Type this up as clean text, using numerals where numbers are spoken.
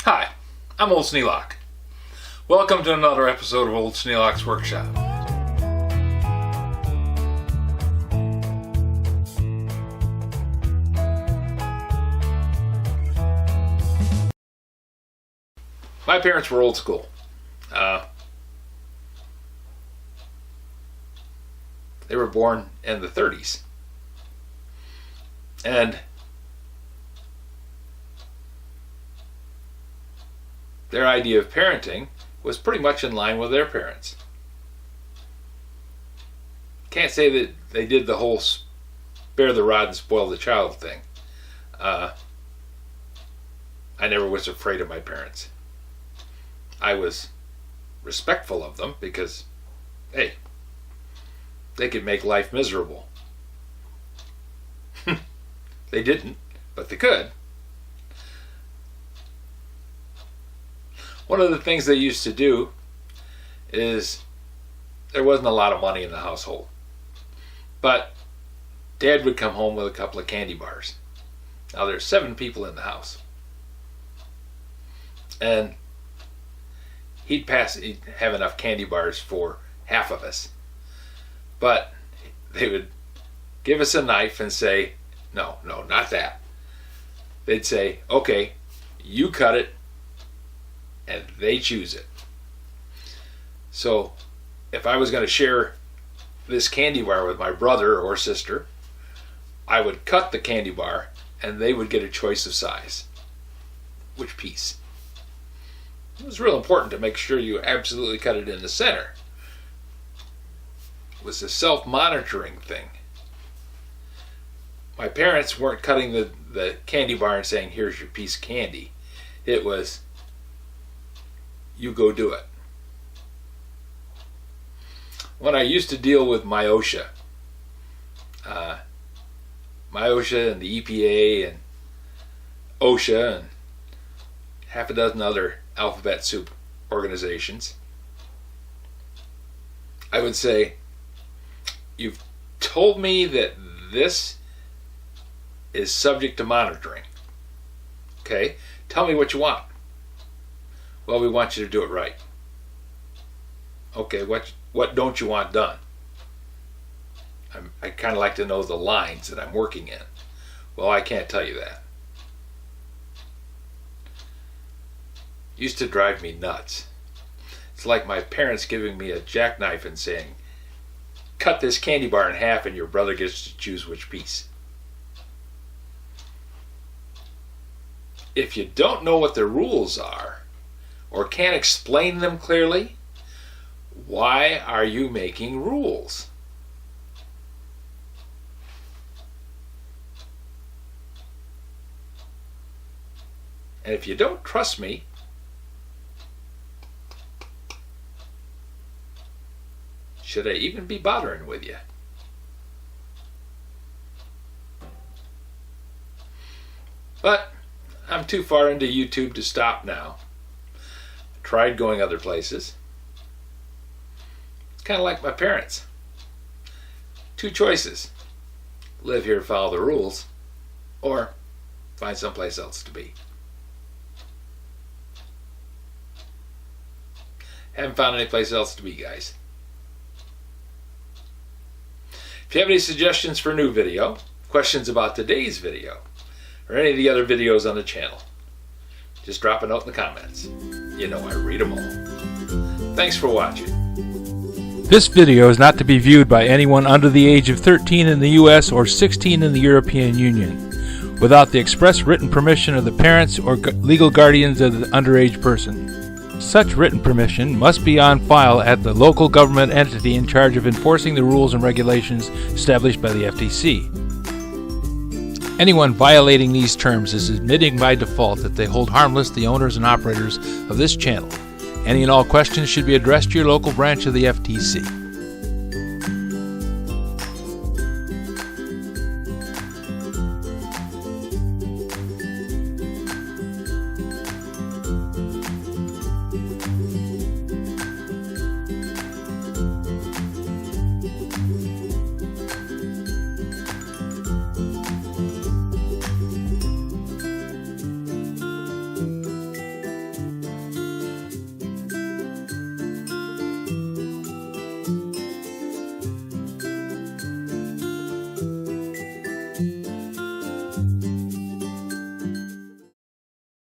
Hi, I'm Old Sneelock. Welcome to another episode of Old Sneelock's Workshop. My parents were old school. They were born in the 30s. And their idea of parenting was pretty much in line with their parents. Can't say that they did the whole spare the rod and spoil the child thing. I never was afraid of my parents. I was respectful of them because, hey, they could make life miserable. They didn't, but they could. One of the things they used to do is there wasn't a lot of money in the household, but Dad would come home with a couple of candy bars. Now there's 7 people in the house, and he'd have enough candy bars for half of us, but they would give us a knife and say, no, not that. They'd say, okay, you cut it, and they choose it. So if I was going to share this candy bar with my brother or sister, I would cut the candy bar and they would get a choice of size. Which piece? It was real important to make sure you absolutely cut it in the center. It was a self-monitoring thing. My parents weren't cutting the candy bar and saying, here's your piece of candy. It was, you go do it. When I used to deal with MIOSHA and the EPA and OSHA and half a dozen other alphabet soup organizations, I would say, you've told me that this is subject to monitoring. Okay, tell me what you want. Well, we want you to do it right. Okay, what don't you want done? I kind of like to know the lines that I'm working in. Well, I can't tell you that. Used to drive me nuts. It's like my parents giving me a jackknife and saying, cut this candy bar in half and your brother gets to choose which piece. If you don't know what the rules are, or can't explain them clearly, why are you making rules? And if you don't trust me, should I even be bothering with you? But I'm too far into YouTube to stop now. Tried going other places. It's kind of like my parents. 2 choices. Live here, follow the rules, or find someplace else to be. Haven't found any place else to be, guys. If you have any suggestions for a new video, questions about today's video, or any of the other videos on the channel, just drop a note in the comments. You know I read them all. Thanks for watching. This video is not to be viewed by anyone under the age of 13 in the U.S. or 16 in the European Union, without the express written permission of the parents or legal guardians of the underage person. Such written permission must be on file at the local government entity in charge of enforcing the rules and regulations established by the FTC. Anyone violating these terms is admitting by default that they hold harmless the owners and operators of this channel. Any and all questions should be addressed to your local branch of the FTC.